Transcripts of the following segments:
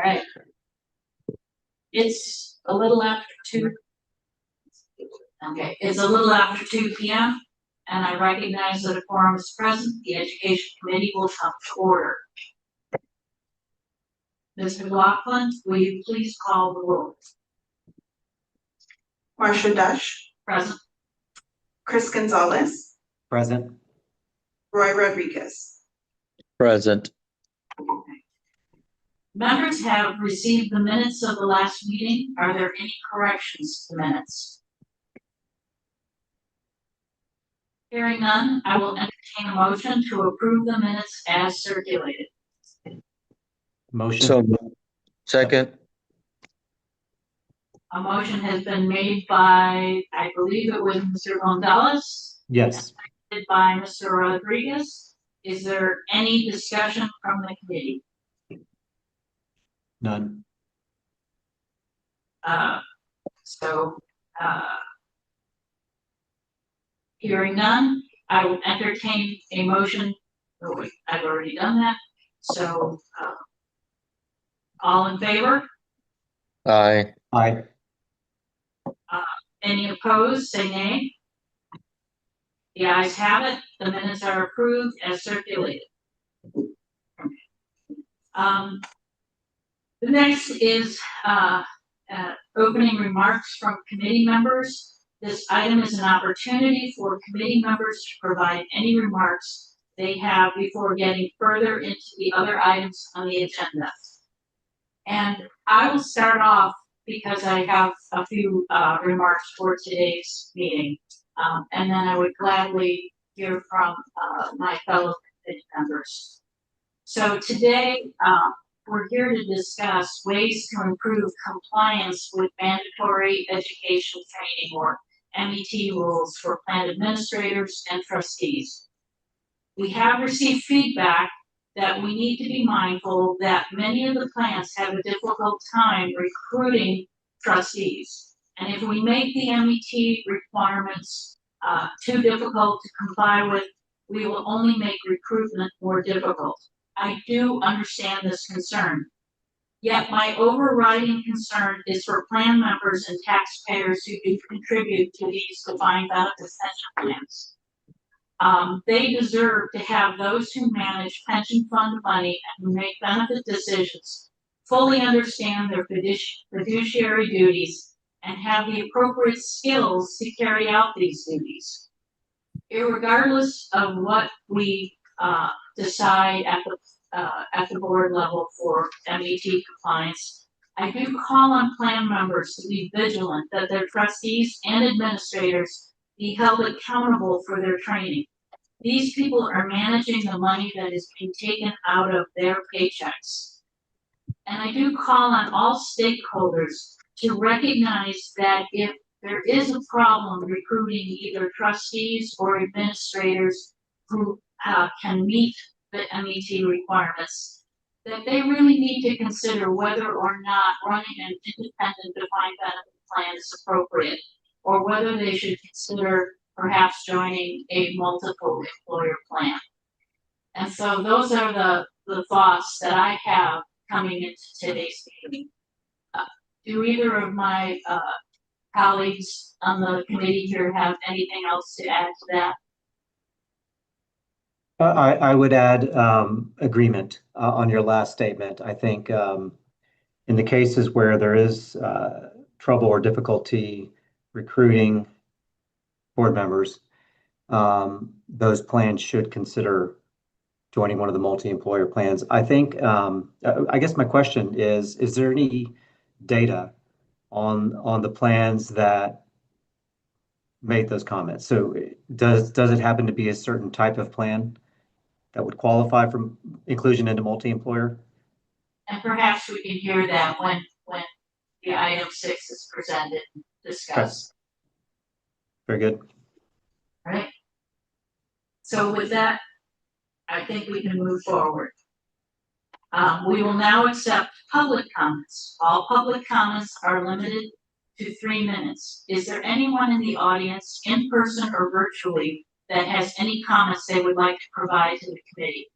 right. It's a little after 2. Okay, it's a little after 2 p.m. and I recognize that a quorum is present. The Education Committee will come to order. Mr. McLaughlin, will you please call the roll? Marcia Dush. Present. Chris Gonzalez. Present. Roy Rodriguez. Present. Members have received the minutes of the last meeting. Are there any corrections to the minutes? Hearing none, I will entertain a motion to approve the minutes as circulated. Motion. So second. A motion has been made by, I believe it was Mr. Gonzalez. Yes. Seconded by Mr. Rodriguez. Is there any discussion from the committee? None. Hearing none, I will entertain a motion. Oh, wait, I've already done that. So, all in favor? Aye. Aye. Any opposed, say nay. The ayes have it. The minutes are approved as circulated. The next is opening remarks from committee members. This item is an opportunity for committee members to provide any remarks they have before getting further into the other items on the agenda. And I will start off because I have a few remarks for today's meeting. And then I would gladly hear from my fellow committee members. So today, we're here to discuss ways to improve compliance with mandatory education training, or MET, rules for plan administrators and trustees. We have received feedback that we need to be mindful that many of the plans have a difficult time recruiting trustees. And if we make the MET requirements too difficult to comply with, we will only make recruitment more difficult. I do understand this concern. Yet my overriding concern is for plan members and taxpayers who do contribute to these defined benefit pension plans. They deserve to have those who manage pension fund money and who make benefit decisions fully understand their fiduciary duties and have the appropriate skills to carry out these duties. Irregardless of what we decide at the board level for MET compliance, I do call on plan members to be vigilant that their trustees and administrators be held accountable for their training. These people are managing the money that is being taken out of their paychecks. And I do call on all stakeholders to recognize that if there is a problem recruiting either trustees or administrators who can meet the MET requirements, that they really need to consider whether or not running an independent defined benefit plan is appropriate, or whether they should consider perhaps joining a multiple employer plan. And so those are the thoughts that I have coming into today's meeting. Do either of my colleagues on the committee here have anything else to add to that? I would add agreement on your last statement. I think in the cases where there is trouble or difficulty recruiting board members, those plans should consider joining one of the multi-employer plans. I think, I guess my question is there any data on the plans that made those comments? So does it happen to be a certain type of plan that would qualify for inclusion into multi-employer? And perhaps we can hear that when the item 6 is presented and discussed. Very good. All right. So with that, I think we can move forward. We will now accept public comments. All public comments are limited to 3 minutes. Is there anyone in the audience, in person or virtually, that has any comments they would like to provide to the committee?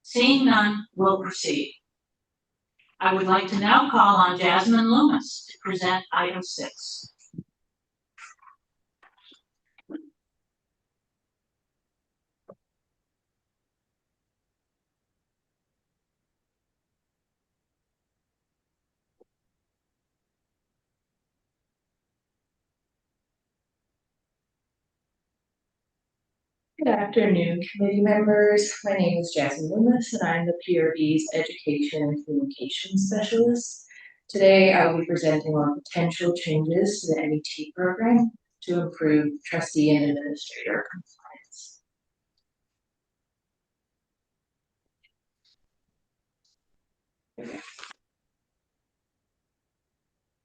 Seeing none, we'll proceed. I would like to now call on Jasmine Loomis to present item 6. Good afternoon, committee members. My name is Jasmine Loomis, and I'm the PRB's Education and Communications Specialist. Today, I will be presenting on potential changes to the MET program to improve trustee and administrator compliance.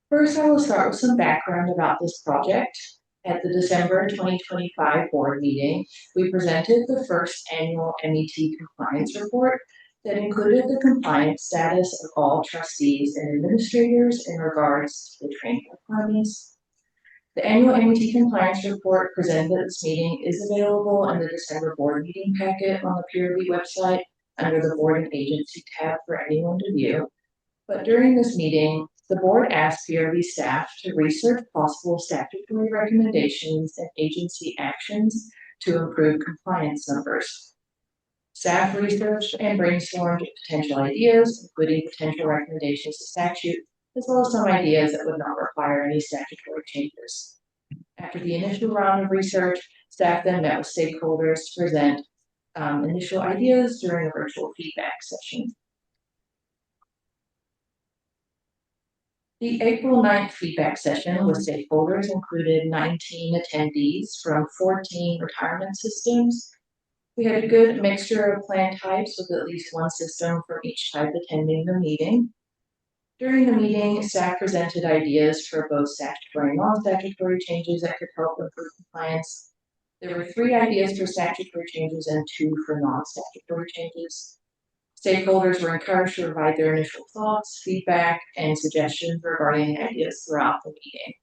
First, I will start with some background about this project. At the December 2025 board meeting, we presented the first annual MET compliance report that included the compliance status of all trustees and administrators in regards to the training requirements. The annual MET compliance report presented at this meeting is available in the December board meeting packet on the PRB website under the board and agency tab for anyone to view. But during this meeting, the board asked PRB staff to research possible statutory recommendations and agency actions to improve compliance numbers. Staff researched and brainstormed potential ideas, including potential recommendations to statute, as well as some ideas that would not require any statutory changes. After the initial round of research, staff then met with stakeholders to present initial ideas during a virtual feedback session. The April 9th feedback session with stakeholders included 19 attendees from 14 retirement systems. We had a good mixture of plan types with at least one system from each type attending the meeting. During the meeting, staff presented ideas for both statutory and non-statutory changes that could help improve compliance. There were 3 ideas for statutory changes and 2 for non-statutory changes. Stakeholders were encouraged to provide their initial thoughts, feedback, and suggestions regarding ideas throughout the meeting.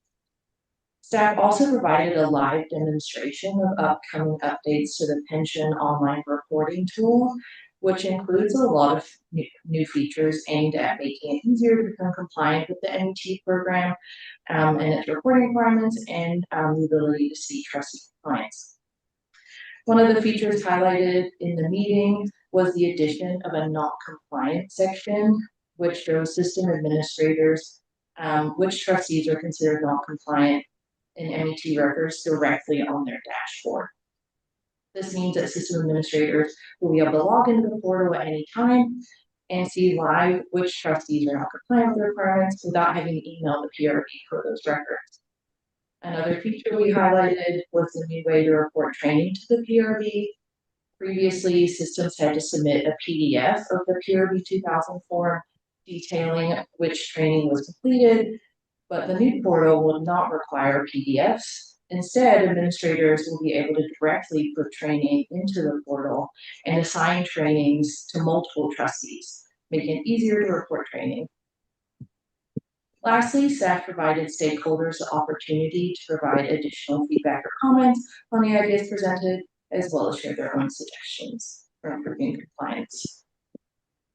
Staff also provided a live demonstration of upcoming updates to the pension online reporting tool, which includes a lot of new features aimed at making it easier to become compliant with the MET program and its reporting requirements and the ability to see trustee compliance. One of the features highlighted in the meeting was the addition of a not compliant section, which shows system administrators which trustees are considered not compliant in MET records directly on their dashboard. This means that system administrators will be able to log into the portal at any time and see live which trustees are not compliant with the requirements without having to email the PRB for those records. Another feature we highlighted was the new way to report training to the PRB. Previously, systems had to submit a PDF of the PRB 2000 form detailing which training was completed, but the new portal will not require PDFs. Instead, administrators will be able to directly put training into the portal and assign trainings to multiple trustees, making it easier to report training. Lastly, staff provided stakeholders the opportunity to provide additional feedback or comments on the ideas presented, as well as share their own suggestions for improving compliance.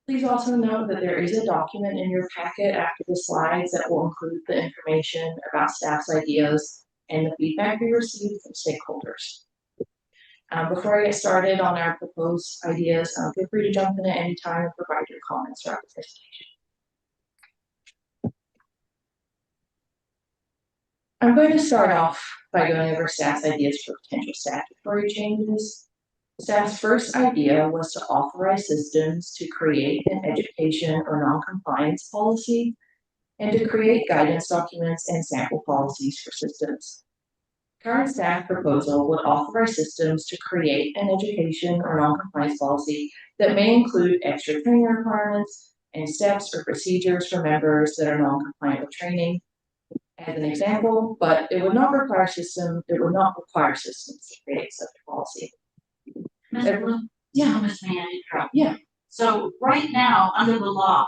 Please also note that there is a document in your packet after the slides that will include the information about staff's ideas and the feedback we received from stakeholders. Before I get started on our proposed ideas, feel free to jump in at any time and provide your comments throughout the presentation. I'm going to start off by going over staff's ideas for potential statutory changes. Staff's first idea was to authorize systems to create an education or non-compliance policy and to create guidance documents and sample policies for systems. Current staff proposal would authorize systems to create an education or non-compliance policy that may include extra training requirements and steps or procedures for members that are non-compliant with training, as an example, but it would not require systems to create such a policy. Ms. Bloom? Yeah. Ms. May I interrupt? Yeah. So right now, under the law,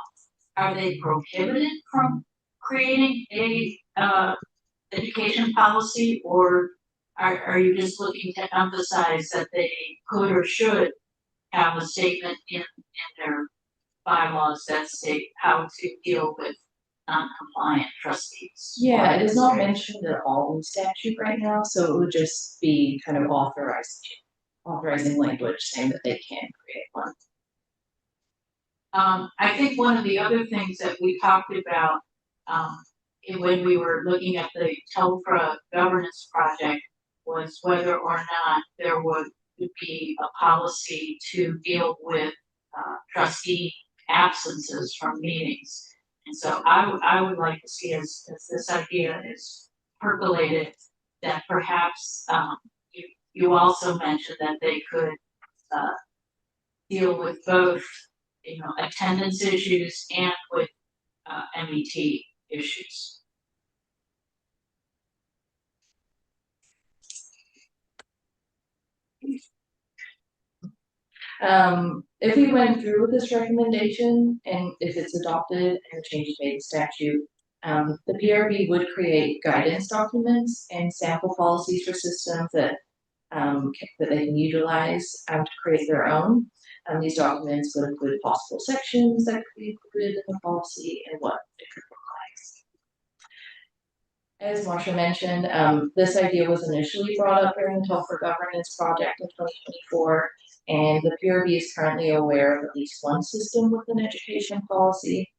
are they prohibited from creating a education policy, or are you just looking to emphasize that they could or should have a statement in their bylaws that state how to deal with non-compliant trustees. Yeah, it is not mentioned at all in statute right now, so it would just be kind of authorizing language saying that they can create one. I think one of the other things that we talked about, when we were looking at the TELFRA governance project was whether or not there would be a policy to deal with, trustee absences from meetings. And so I would like to see as this idea is percolated, that perhaps, you also mentioned that they could, deal with both, attendance issues and with, MET issues. If we went through with this recommendation and if it's adopted and changes made in statute, the PRB would create guidance documents and sample policies for systems that they can utilize to create their own. These documents would include possible sections that could be included in the policy and what it could look like. As Marsha mentioned, this idea was initially brought up during the TELFRA governance project in 2024, and the PRB is currently aware of at least one system with an education policy.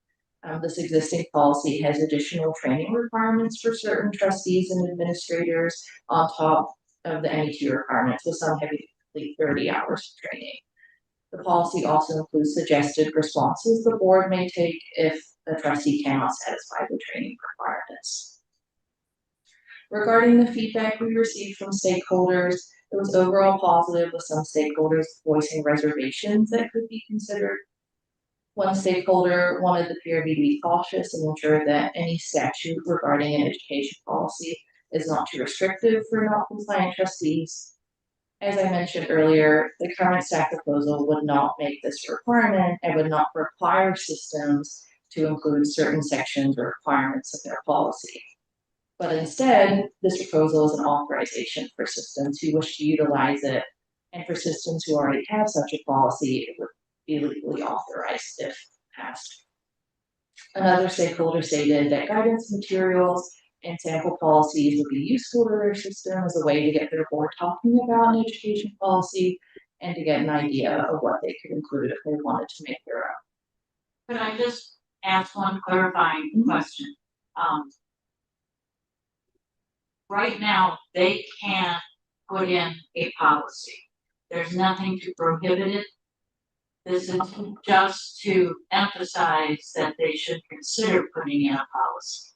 This existing policy has additional training requirements for certain trustees and administrators on top of the MET requirements, with some having to complete 30 hours of training. The policy also includes suggested responses the board may take if the trustee cannot satisfy the training requirements. Regarding the feedback we received from stakeholders, it was overall positive, with some stakeholders voicing reservations that could be considered. One stakeholder wanted the PRB to be cautious and ensure that any statute regarding an education policy is not too restrictive for non-compliant trustees. As I mentioned earlier, the current staff proposal would not make this requirement and would not require systems to include certain sections or requirements of their policy. But instead, this proposal is an authorization for systems who wish to utilize it, and for systems who already have such a policy, it would be legally authorized if passed. Another stakeholder stated that guidance materials and sample policies would be useful to their system as a way to get their board talking about an education policy and to get an idea of what they could include if they wanted to make their own. Could I just ask one clarifying question? Right now, they can put in a policy. There's nothing to prohibit it. This is just to emphasize that they should consider putting in a policy.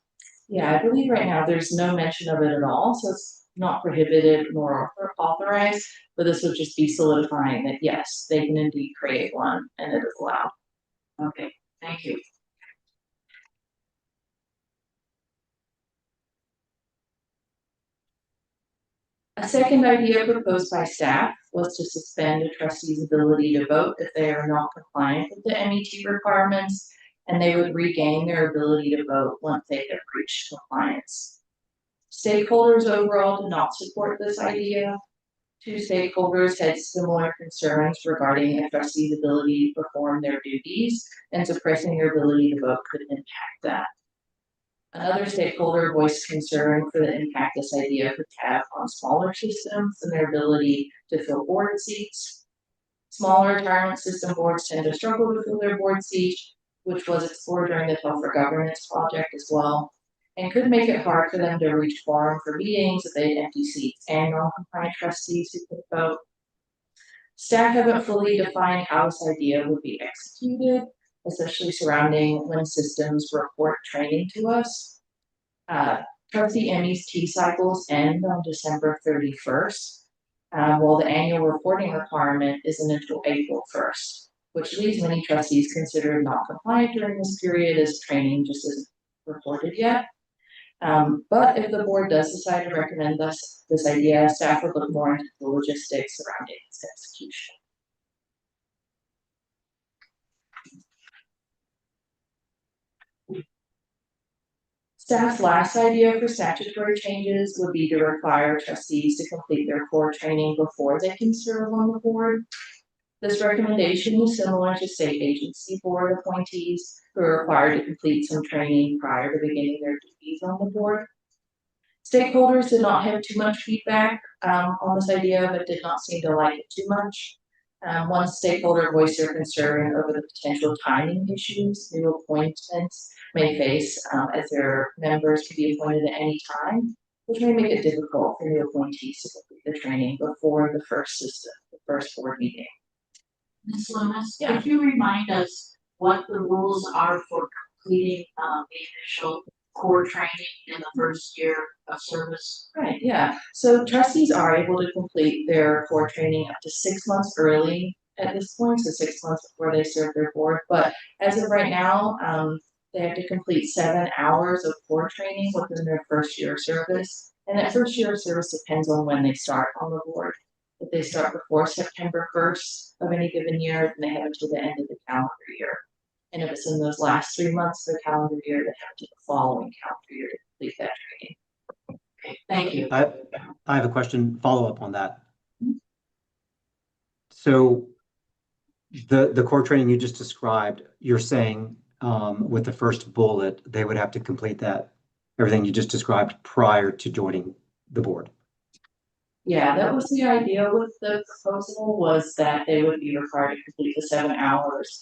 Yeah, I believe right now there's no mention of it at all, so it's not prohibited nor authorized, but this would just be solidifying that yes, they can indeed create one and it is allowed. Okay, thank you. A second idea proposed by staff was to suspend a trustee's ability to vote if they are not compliant with the MET requirements, and they would regain their ability to vote once they have reached compliance. Stakeholders overall did not support this idea. Two stakeholders had similar concerns regarding a trustee's ability to perform their duties, and suppressing their ability to vote could impact that. Another stakeholder voiced concern for the impact this idea could have on smaller systems and their ability to fill board seats. Smaller retirement system boards tend to struggle to fill their board seats, which was explored during the TELFRA governance project as well, and could make it hard for them to reach quorum for meetings if they had empty seats and non-compliant trustees who could vote. Staff haven't fully defined how this idea would be executed, especially surrounding when systems report training to us. Trustee MET cycles end on December 31st, while the annual reporting requirement isn't until April 1st, which leaves many trustees considered not compliant during this period, as training just isn't reported yet. But if the board does decide to recommend this idea, staff would look more into the logistics surrounding its execution. Staff's last idea for statutory changes would be to require trustees to complete their core training before they can serve on the board. This recommendation is similar to state agency board appointees who are required to complete some training prior to beginning their duties on the board. Stakeholders did not have too much feedback on this idea, but did not seem to like it too much. One stakeholder voiced their concern over the potential timing issues new appointments may face, as their members could be appointed at any time, which may make it difficult for new appointees to complete the training before the first board meeting. Ms. Loomis, Yeah. could you remind us what the rules are for completing the initial core training in the first year of service? Right, yeah. So trustees are able to complete their core training up to 6 months early at this point, so 6 months before they serve their board. But as of right now, they have to complete 7 hours of core training within their first year of service. And that first year of service depends on when they start on the board. If they start before September 1st of any given year, then they have until the end of the calendar year. And if it's in those last 3 months of the calendar year, they have to the following calendar year to complete that training. Okay, thank you. I have a question, follow up on that. So the core training you just described, you're saying with the first bullet, they would have to complete that, everything you just described prior to joining the board. Yeah, that was the idea with the proposal, was that they would be required to complete the 7 hours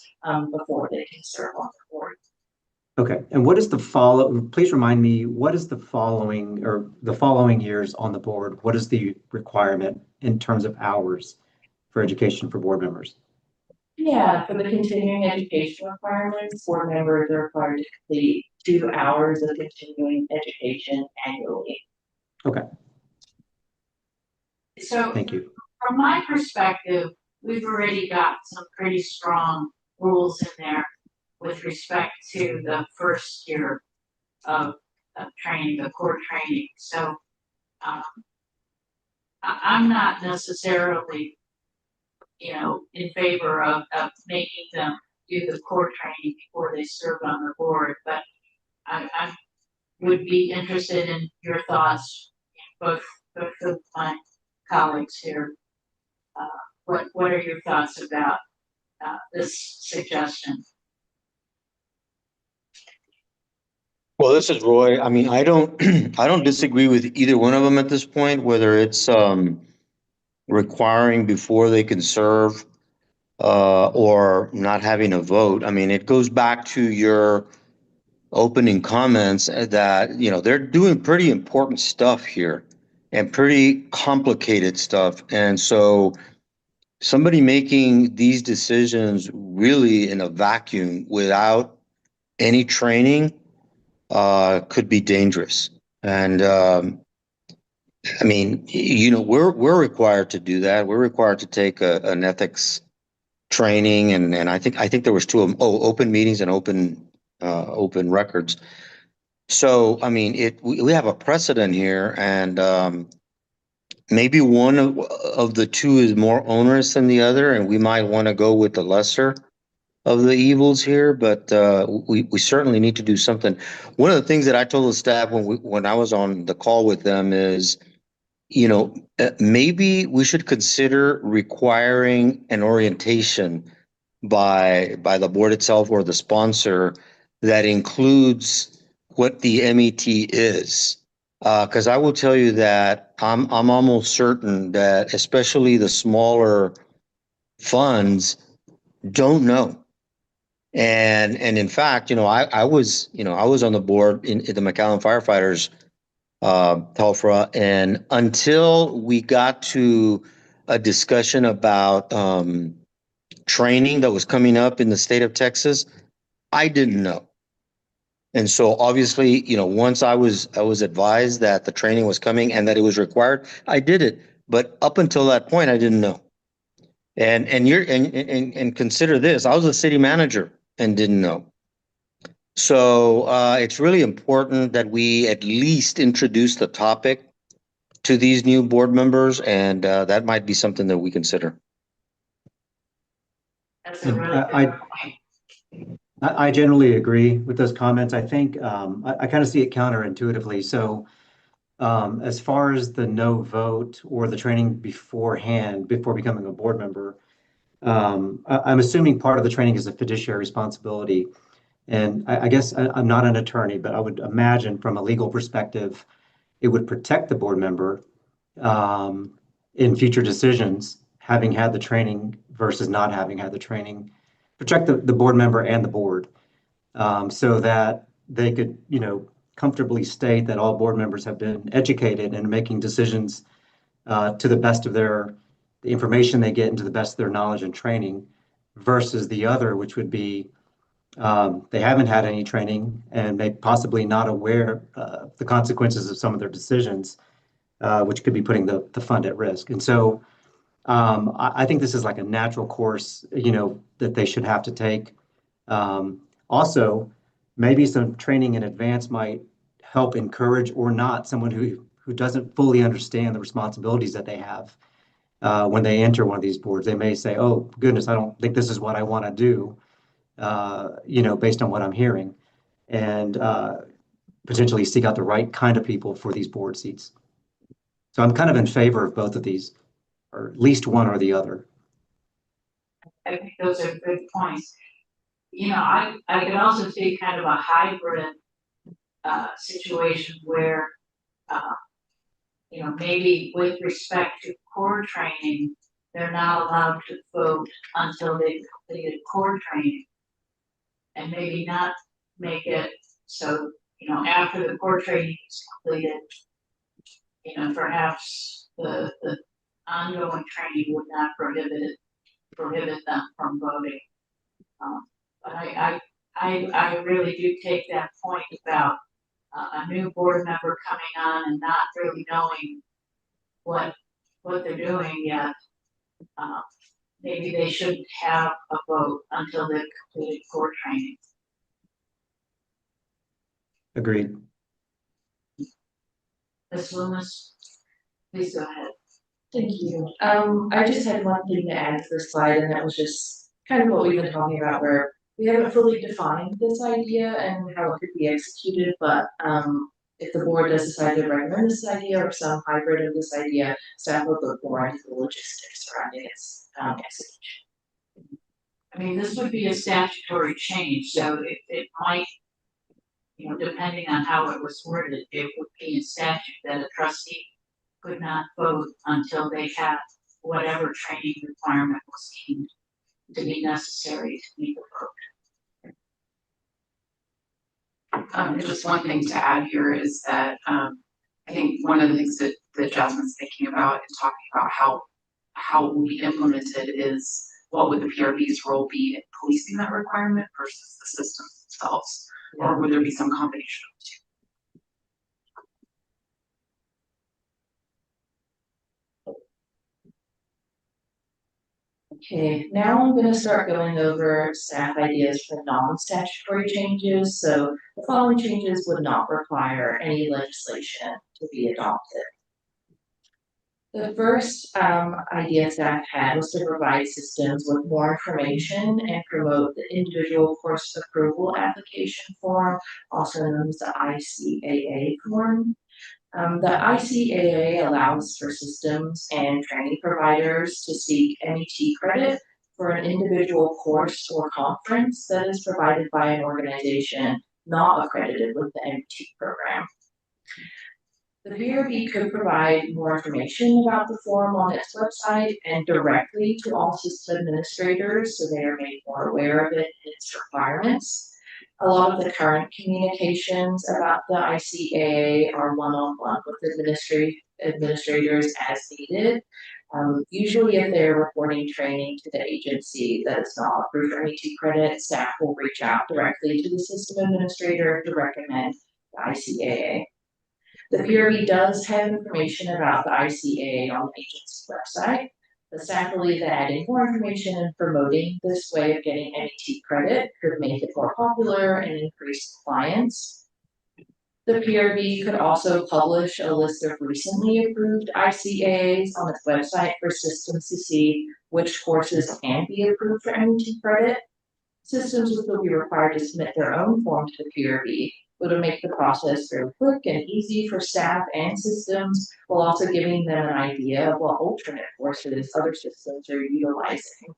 before they can serve on the board. Okay, and what is the follow, please remind me, what is the following or the following years on the board? What is the requirement in terms of hours for education for board members? Yeah, for the continuing education requirements, board members are required to complete 2 hours of continuing education annually. Okay, So thank you. from my perspective, we've already got some pretty strong rules in there with respect to the first year of training, the core training. So I'm not necessarily, in favor of making them do the core training before they serve on the board, but I would be interested in your thoughts, both of my colleagues here. What are your thoughts about this suggestion? Well, this is Roy. I mean, I don't, I don't disagree with either one of them at this point, whether it's requiring before they can serve or not having a vote. I mean, it goes back to your opening comments that, they're doing pretty important stuff here and pretty complicated stuff. And so somebody making these decisions really in a vacuum without any training could be dangerous. And I mean, we're required to do that. We're required to take an ethics training, and I think there was 2 of them. Oh, open meetings and open records. So I mean, we have a precedent here, and maybe one of the 2 is more onerous than the other, and we might want to go with the lesser of the evils here, but we certainly need to do something. One of the things that I told the staff when I was on the call with them is, maybe we should consider requiring an orientation by the board itself or the sponsor that includes what the MET is. Because I will tell you that I'm almost certain that especially the smaller funds don't know. And in fact, I was on the board in the McAllen Firefighters TELFRA, and until we got to a discussion about training that was coming up in the state of Texas, I didn't know. And so obviously, once I was advised that the training was coming and that it was required, I did it. But up until that point, I didn't know. And consider this, I was a city manager and didn't know. So it's really important that we at least introduce the topic to these new board members, and that might be something that we consider. That's a And really good point. I generally agree with those comments. I think I kind of see it counterintuitively. So as far as the no vote or the training beforehand, before becoming a board member, I'm assuming part of the training is a fiduciary responsibility. And I guess I'm not an attorney, but I would imagine from a legal perspective, it would protect the board member in future decisions, having had the training versus not having had the training, protect the board member and the board, so that they could, comfortably state that all board members have been educated and making decisions to the best of the information they get and to the best of their knowledge and training, versus the other, which would be they haven't had any training and may possibly not aware of the consequences of some of their decisions, which could be putting the fund at risk. And so I think this is like a natural course, that they should have to take. Also, maybe some training in advance might help encourage or not someone who doesn't fully understand the responsibilities that they have when they enter one of these boards. They may say, "Oh goodness, I don't think this is what I want to do," based on what I'm hearing, and potentially seek out the right kind of people for these board seats. So I'm kind of in favor of both of these, or at least one or the other. I think those are good points. I could also see kind of a hybrid situation where, maybe with respect to core training, they're not allowed to vote until they've completed core training. And maybe not make it so, after the core training is completed, perhaps the ongoing training would not prohibit them from voting. But I really do take that point about a new board member coming on and not really knowing what they're doing yet. Maybe they shouldn't have a vote until they've completed core training. Agreed. Ms. Loomis, please go ahead. Thank you. I just had one thing to add to the slide, and that was just kind of what we've been talking about, where we haven't fully defined this idea and how it could be executed, but if the board does decide to recommend this idea or some hybrid of this idea, staff will look more into the logistics surrounding its execution. I mean, this would be a statutory change, so it might, depending on how it was worded, it would be in statute that a trustee could not vote until they had whatever training requirement was deemed to be necessary to make a vote. Just one thing to add here is that I think one of the things that Jasmine's thinking about and talking about how it will be implemented is what would the PRB's role be in policing that requirement versus the systems themselves, or would there be some combination of the two? Okay, now I'm going to start going over staff ideas for non-statutory changes. So the following changes would not require any legislation to be adopted. The first idea staff had was to provide systems with more information and promote the individual course approval application form, also known as the ICAA form. The ICAA allows for systems and training providers to seek MET credit for an individual course or conference that is provided by an organization not accredited with the MET program. The PRB could provide more information about the form on its website and directly to all system administrators so they are made more aware of it and its requirements. A lot of the current communications about the ICAA are one-on-one with administrators as needed. Usually if they're reporting training to the agency that is not approved for MET credit, staff will reach out directly to the system administrator to recommend the ICAA. The PRB does have information about the ICAA on the agency's website. The staff believe that adding more information and promoting this way of getting MET credit could make it more popular and increase compliance. The PRB could also publish a list of recently approved ICAAs on its website for systems to see which courses can be approved for MET credit. Systems will still be required to submit their own form to the PRB, which will make the process very quick and easy for staff and systems, while also giving them an idea of what alternate courses other systems are utilizing.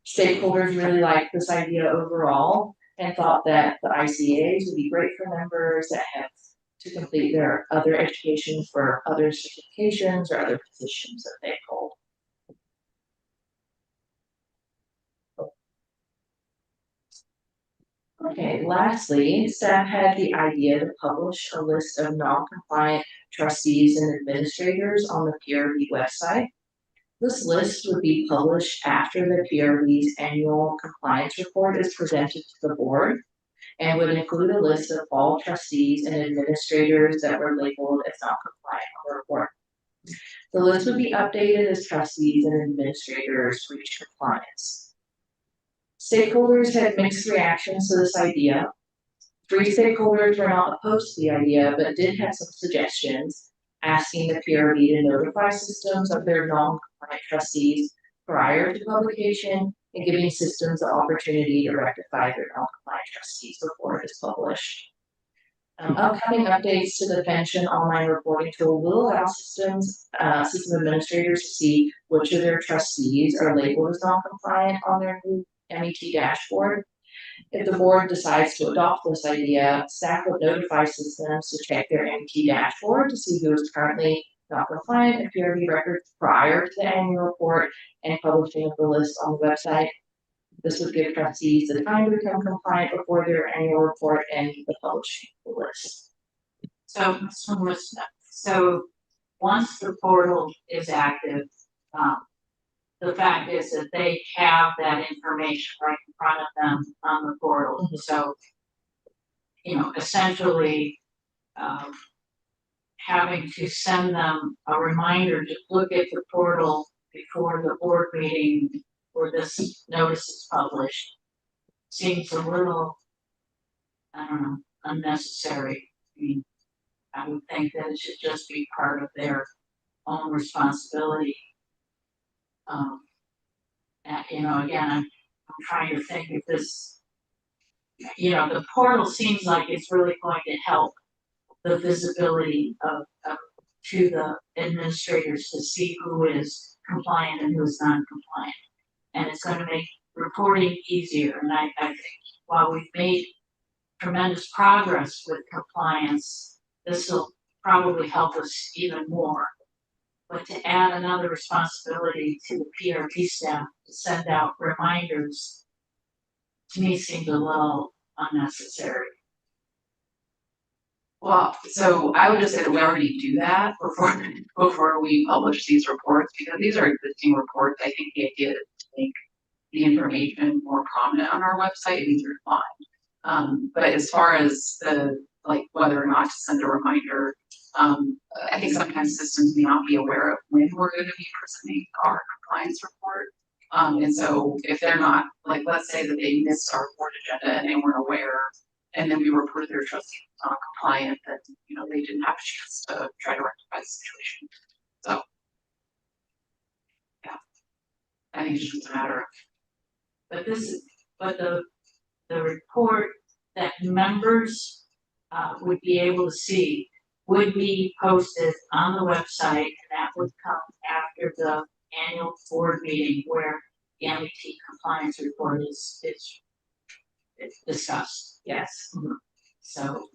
Stakeholders really liked this idea overall and thought that the ICAs would be great for members that have to complete their other education for other certifications or other positions that they hold. Okay, lastly, staff had the idea to publish a list of non-compliant trustees and administrators on the PRB website. This list would be published after the PRB's annual compliance report is presented to the board and would include a list of all trustees and administrators that were labeled as non-compliant on the report. The list would be updated as trustees and administrators reach compliance. Stakeholders had mixed reactions to this idea. 3 stakeholders were not opposed to the idea, but did have some suggestions, asking the PRB to notify systems of their non-compliant trustees prior to publication and giving systems the opportunity to rectify their non-compliant trustees before it is published. Upcoming updates to the pension online reporting tool will allow system administrators to see which of their trustees are labeled as non-compliant on their new MET dashboard. If the board decides to adopt this idea, staff would notify systems to check their MET dashboard to see who is currently not compliant and PRB records prior to the annual report and publishing of the list on the website. This would give trustees the time to become compliant before their annual report and the publishing of the list. So once the portal is active, the fact is that they have that information right in front of them on the portal. Mhm. So, essentially, having to send them a reminder to look at the portal before the board meeting where this notice is published seems a little, I don't know, unnecessary. I mean, I would think that it should just be part of their own responsibility. Again, I'm trying to think if this, the portal seems like it's really going to help the visibility of to the administrators to see who is compliant and who is non-compliant. And it's going to make reporting easier. And I think while we've made tremendous progress with compliance, this will probably help us even more. But to add another responsibility to the PRB staff to send out reminders, to me seemed a little unnecessary. Well, so I would just say that we already do that before we publish these reports, because these are existing reports. I think the idea is to make the information more prominent on our website, these are fine. But as far as whether or not to send a reminder, I think sometimes systems may not be aware of when we're going to be presenting our compliance report. And so if they're not, let's say that they missed our board agenda and they weren't aware, and then we reported their trustee not compliant, that they didn't have a chance to try to rectify the situation. So yeah, I think it's just a matter of. But the report that members would be able to see would be posted on the website, and that would come after the annual board meeting where the MET compliance report is discussed. Yes. Mm-hmm.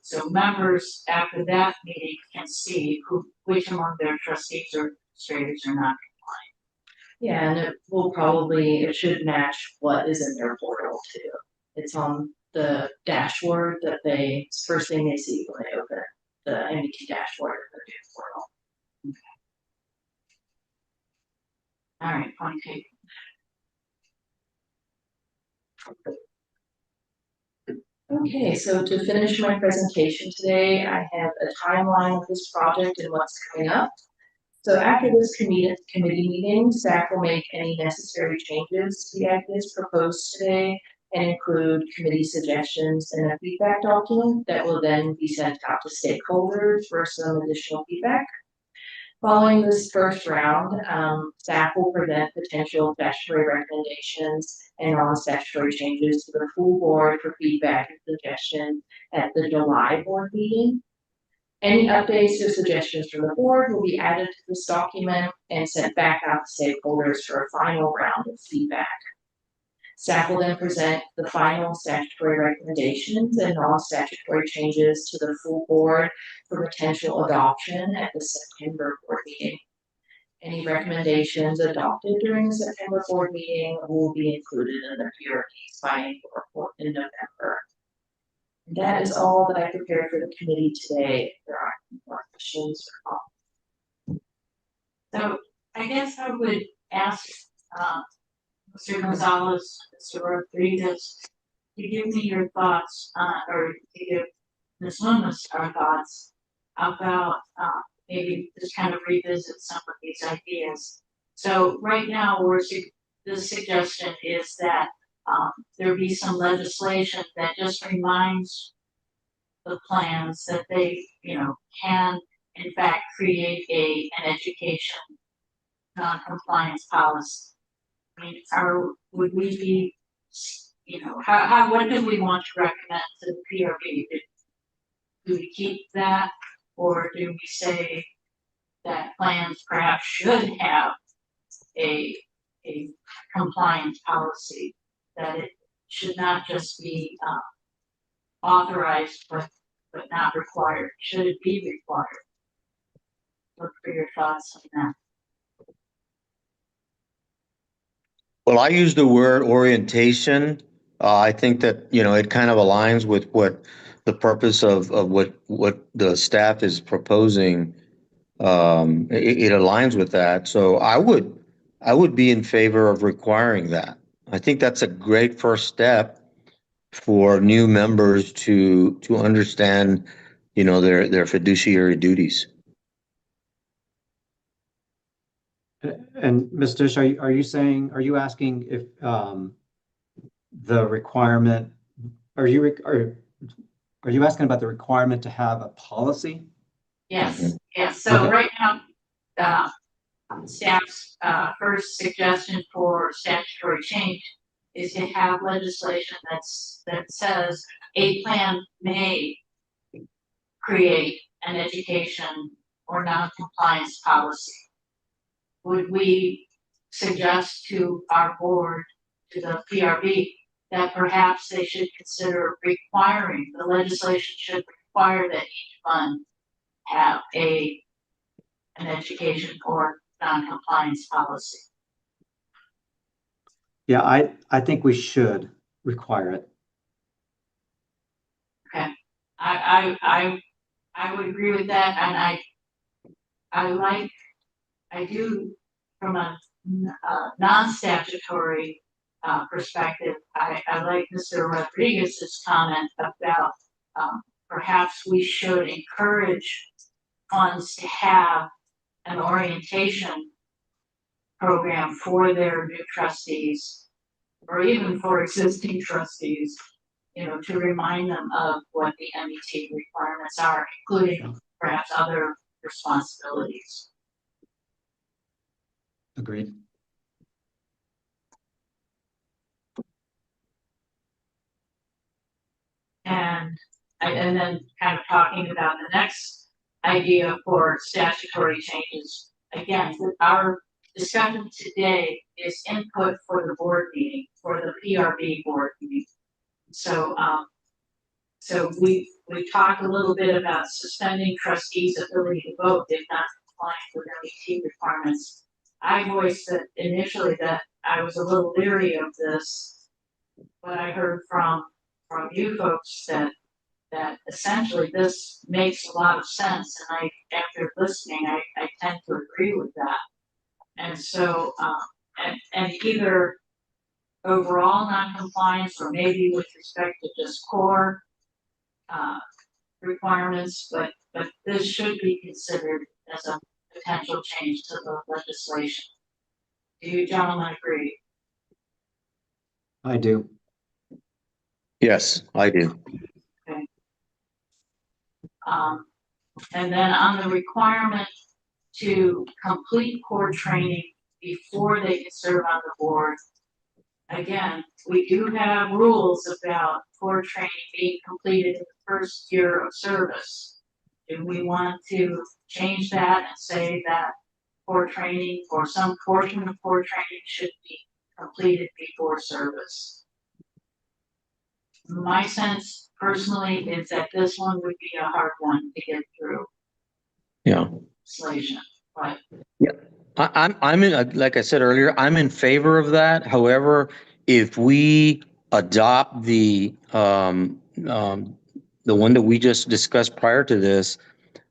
So members after that meeting can see which among their trustees or administrators are not compliant. Yeah, and it should match what is in their portal too. It's on the dashboard that first thing they see when they open the MET dashboard in their new portal. All right, point taken. Okay, so to finish my presentation today, I have a timeline of this project and what's coming up. So after this committee meeting, staff will make any necessary changes to the ideas proposed today and include committee suggestions in a feedback document that will then be sent out to stakeholders for some additional feedback. Following this first round, staff will present potential statutory recommendations and non-statutory changes to the full board for feedback and suggestions at the July board meeting. Any updates or suggestions from the board will be added to this document and sent back out to stakeholders for a final round of feedback. Staff will then present the final statutory recommendations and non-statutory changes to the full board for potential adoption at the September board meeting. Any recommendations adopted during the September board meeting will be included in the PRB's final report in November. And that is all that I prepared for the committee today. If there are any more questions or comments. So I guess I would ask, Mr. Gonzalez, Mr. Rodriguez, to give me your thoughts, or to give Ms. Loomis our thoughts about, maybe just kind of revisit some of these ideas. So right now, the suggestion is that, there be some legislation that just reminds the plans that they, can in fact create an education non-compliance policy. I mean, would we be, what do we want to recommend to the PRB? Do we keep that, or do we say that plans perhaps should have a compliance policy, that it should not just be authorized but not required? Should it be required? Look for your thoughts on that. Well, I use the word orientation. I think that, it kind of aligns with what the purpose of what the staff is proposing. It aligns with that. So I would be in favor of requiring that. I think that's a great first step for new members to understand, their fiduciary duties. And Ms. Dish, are you asking if the requirement, are you asking about the requirement to have a policy? Yes, yes. So Okay. right now, staff's first suggestion for statutory change is to have legislation that says a plan may create an education or non-compliance policy. Would we suggest to our board, to the PRB, that perhaps they should consider requiring, the legislation should require that each fund have an education or non-compliance policy? Yeah, I think we should require it. Okay, I would agree with that, and I do, from a non-statutory perspective, I like Mr. Rodriguez's comment about perhaps we should encourage funds to have an orientation program for their new trustees, or even for existing trustees, to remind them of what the MET requirements are, including perhaps other responsibilities. Agreed. And then kind of talking about the next idea for statutory changes. Again, our discussion today is input for the board meeting, for the PRB board meeting. So, we talked a little bit about suspending trustees' ability to vote if not compliant with MET requirements. I voiced that initially that I was a little leery of this, but I heard from you folks that essentially this makes a lot of sense, and after listening, I tend to agree with that. And so, and either overall non-compliance, or maybe with respect to just core requirements, but this should be considered as a potential change to the legislation. Do you gentlemen agree? I do. Yes, I do. Okay. And then on the requirement to complete core training before they can serve on the board, again, we do have rules about core training being completed in the first year of service. Do we want to change that and say that core training, or some portion of core training, should be completed before service. My sense personally is that this one would be a hard one to get through Yeah. legislation, but I'm in, like I said earlier, I'm in favor of that. However, if we adopt the one that we just discussed prior to this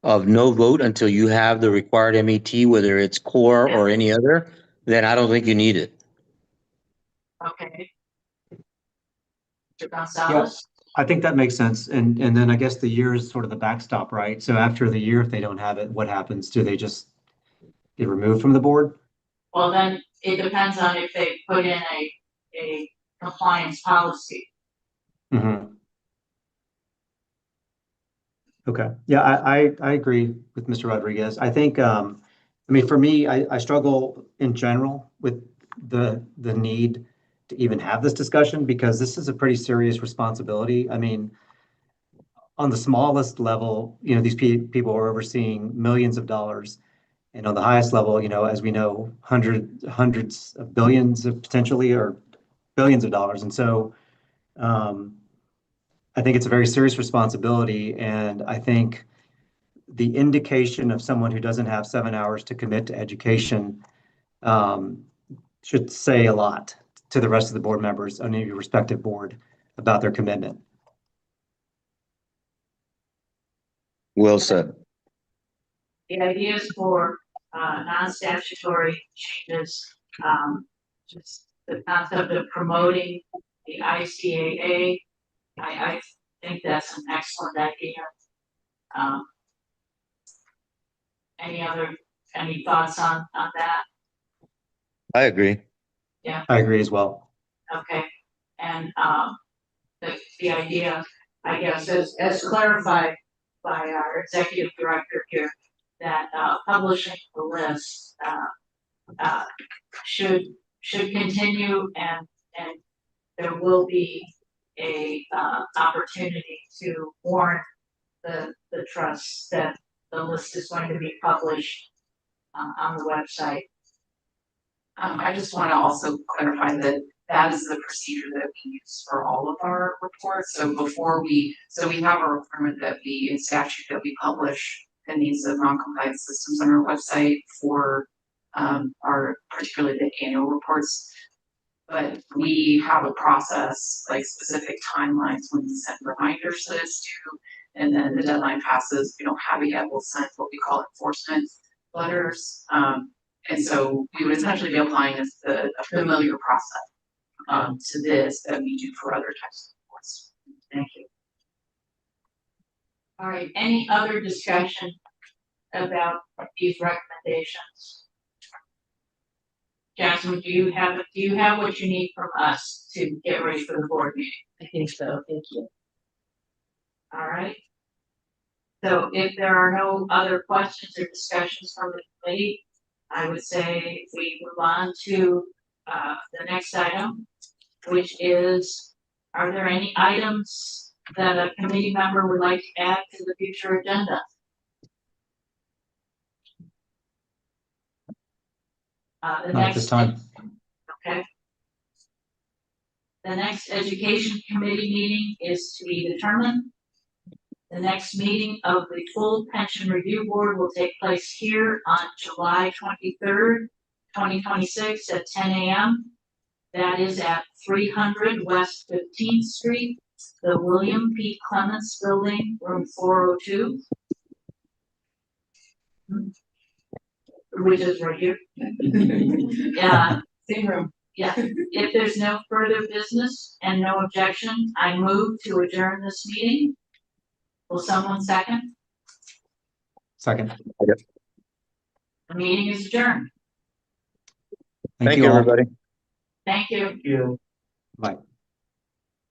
of no vote until you have the required MET, whether it's core or any other, then I don't think you need it. okay. Mr. Gonzalez? I think that makes sense. And then I guess the year is sort of the backstop, right? So after the year, if they don't have it, what happens? Do they just get removed from the board? Well, then it depends on if they put in a compliance policy. Mm-hmm. Okay. Yeah, I agree with Mr. Rodriguez. I think, I mean, for me, I struggle in general with the need to even have this discussion because this is a pretty serious responsibility. I mean, on the smallest level, you know, these people are overseeing millions of dollars. And on the highest level, you know, as we know, hundreds of billions of potentially or billions of dollars. And so I think it's a very serious responsibility. And I think the indication of someone who doesn't have 7 hours to commit to education should say a lot to the rest of the board members on your respective board about their commitment. Well said. The ideas for non-statutory changes, just the concept of promoting the ICAA, I think that's an excellent idea. Any thoughts on that? I agree. I agree as well. Okay, and the idea, I guess, as clarified by our executive director here, that publishing the list should continue, and there will be a opportunity to warn the trusts that the list is going to be published on the website. I just want to also clarify that that is the procedure that we use for all of our reports. So we have a requirement that we, in statute, that we publish the needs of non-compliant systems on our website for our, particularly the annual reports. But we have a process, like specific timelines when we send reminders to this too, and then the deadline passes, we don't have it yet, we'll send what we call enforcement letters. And so we would essentially be applying a familiar process to this that we do for other types of reports. Thank you. All right, any other discussion about these recommendations? Jasmine, do you have what you need from us to get ready for the board meeting? I think so, thank you. All right. So if there are no other questions or discussions from the committee, I would say we move on to the next item, which is, are there any items that a committee member would like to add to the future agenda? Not at this time. Okay. The next education committee meeting is to be determined. The next meeting of the full pension review board will take place here on July 23rd, 2026 at 10 a.m. That is at 300 West 15th Street, the William P. Clements Building, room 402. Which is right here. Yeah, same room. Yeah, if there's no further business and no objection, I move to adjourn this meeting. Will someone second? Second. The meeting is adjourned. Thank you, all. everybody. Thank you. Bye.